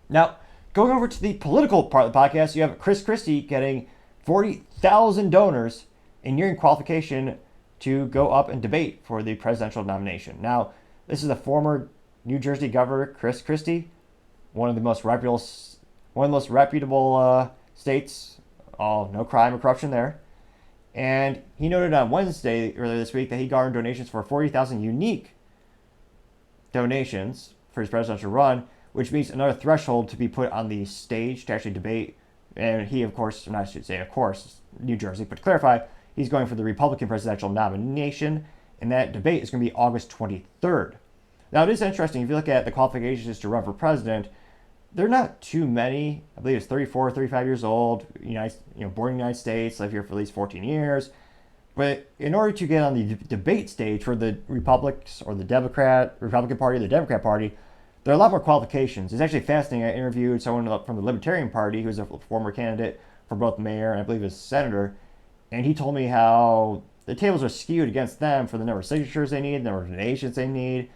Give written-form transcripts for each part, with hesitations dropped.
Now, going over to the political part of the podcast, you have Christie getting 40,000 donors and nearing qualification to go up and debate for the presidential nomination. Now, this is the former New Jersey governor, Christie, one of the most reputable states. Oh, no crime or corruption there. And he noted on Wednesday earlier this week that he garnered donations for 40,000 unique donations for his presidential run, which means another threshold to be put on the stage to actually debate. And he, of course, and I should say, of course, New Jersey, but to clarify, he's going for the Republican presidential nomination, and that debate is going to be August 23rd. Now, it is interesting. If you look at the qualifications to run for president, they're not too many. I believe it's 34, 35 years old, born in the United States, lived here for at least 14 years. But in order to get on the debate stage for the Republican Party, or the Democrat Party, there are a lot more qualifications. It's actually fascinating. I interviewed someone from the Libertarian Party who's a former candidate for both mayor and I believe is senator, and he told me how the tables are skewed against them for the number of signatures they need, the number of donations they need,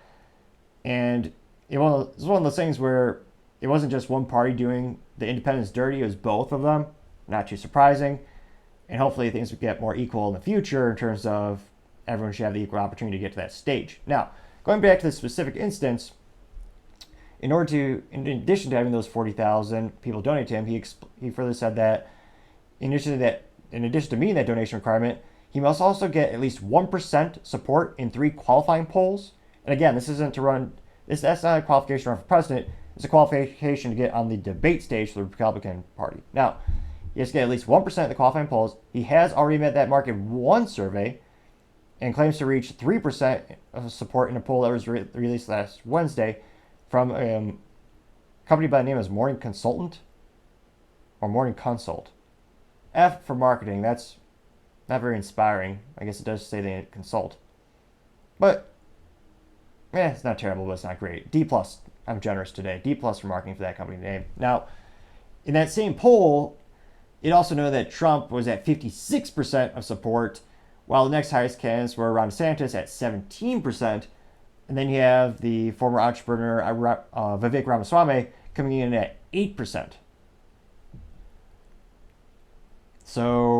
and it was one of those things where it wasn't just one party doing the independents dirty, it was both of them. Not too surprising. And hopefully things will get more equal in the future in terms of everyone should have the equal opportunity to get to that stage. Now, going back to the specific instance, in addition to having those 40,000 people donate to him, he further said that in addition to meeting that donation requirement, he must also get at least 1% support in 3 qualifying polls. And again, that's not a qualification to run for president. It's a qualification to get on the debate stage for the Republican Party. Now, he has to get at least 1% of the qualifying polls. He has already met that mark in one survey and claims to reach 3% of support in a poll that was released last Wednesday from a company by the name of Morning Consult. F for marketing. That's not very inspiring. I guess it does say they consult. But, it's not terrible, but it's not great. D+. I'm generous today. D+ for marketing for that company name. Now, in that same poll, it also noted that Trump was at 56% of support, while the next highest candidates were Ron DeSantis at 17%. And then you have the former entrepreneur Vivek Ramaswamy coming in at 8%. So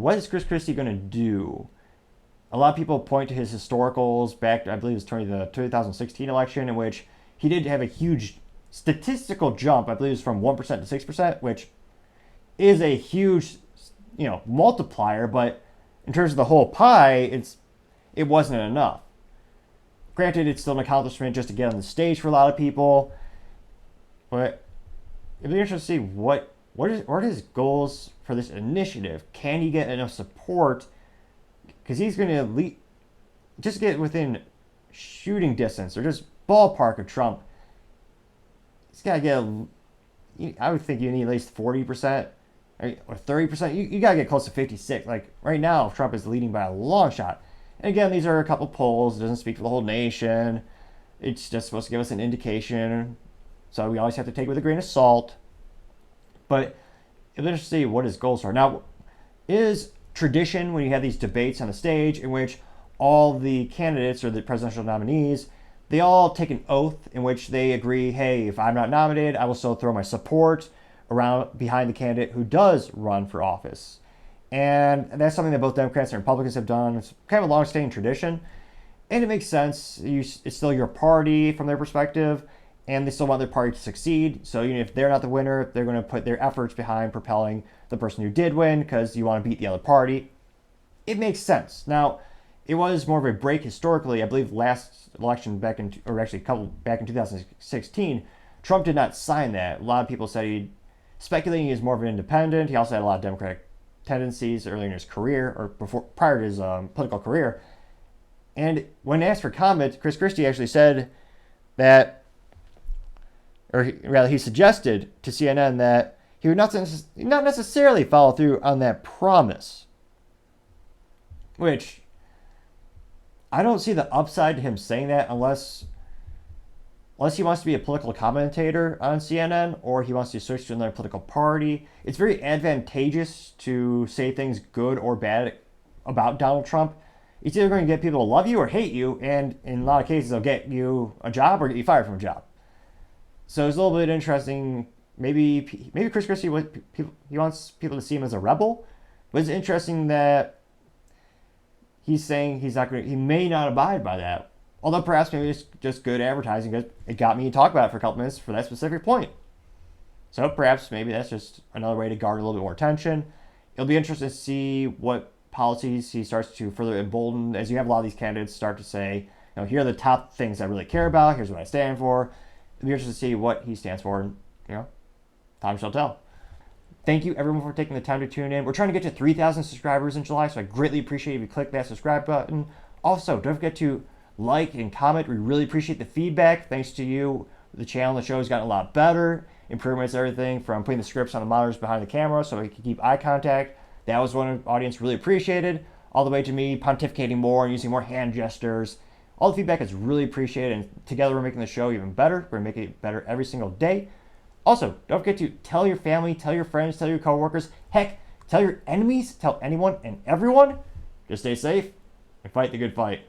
what is Chris Christie going to do? A lot of people point to his historicals back, I believe it was the 2016 election, in which he did have a huge statistical jump. I believe it was from 1% to 6%, which is a huge, multiplier. But in terms of the whole pie, it wasn't enough. Granted, it's still an accomplishment just to get on the stage for a lot of people. But it'd be interesting to see what are his goals for this initiative. Can he get enough support? Because he's going to just get within shooting distance or just ballpark of Trump. He's got to get, I would think you need at least 40% or 30%. You got to get close to 56. Like right now, Trump is leading by a long shot. And again, these are a couple polls. It doesn't speak for the whole nation. It's just supposed to give us an indication. So we always have to take it with a grain of salt. But it'll be interesting to see what his goals are. Now, is tradition when you have these debates on the stage in which all the candidates or the presidential nominees, they all take an oath in which they agree, hey, if I'm not nominated, I will still throw my support around behind the candidate who does run for office. And that's something that both Democrats and Republicans have done. It's kind of a long-standing tradition. And it makes sense. It's still your party from their perspective, and they still want their party to succeed. So even if they're not the winner, they're going to put their efforts behind propelling the person who did win because you want to beat the other party. It makes sense. Now, it was more of a break historically. I believe last election back in 2016, Trump did not sign that. A lot of people said speculating he was more of an independent. He also had a lot of Democratic tendencies earlier in his career or prior to his political career. And when asked for comment, Chris Christie actually said that, or rather he suggested to CNN that he would not necessarily follow through on that promise, which I don't see the upside to him saying that unless he wants to be a political commentator on CNN or he wants to switch to another political party. It's very advantageous to say things good or bad about Donald Trump. It's either going to get people to love you or hate you, and in a lot of cases, they'll get you a job or get you fired from a job. So it's a little bit interesting. Maybe Chris Christie, he wants people to see him as a rebel, but it's interesting that he's saying he may not abide by that. Although perhaps maybe it's just good advertising because it got me to talk about it for a couple minutes for that specific point. So perhaps maybe that's just another way to garner a little bit more attention. It'll be interesting to see what policies he starts to further embolden as you have a lot of these candidates start to say, here are the top things I really care about. Here's what I stand for. It'll be interesting to see what he stands for. And, time shall tell. Thank you everyone for taking the time to tune in. We're trying to get to 3,000 subscribers in July, so I greatly appreciate if you click that subscribe button. Also, don't forget to like and comment. We really appreciate the feedback. Thanks to you, the channel, the show has gotten a lot better. Improvements, everything from putting the scripts on the monitors behind the camera so we can keep eye contact. That was one the audience really appreciated. All the way to me pontificating more and using more hand gestures. All the feedback is really appreciated, and together we're making the show even better. We're making it better every single day. Also, don't forget to tell your family, tell your friends, tell your coworkers, heck, tell your enemies, tell anyone and everyone. Just stay safe and fight the good fight.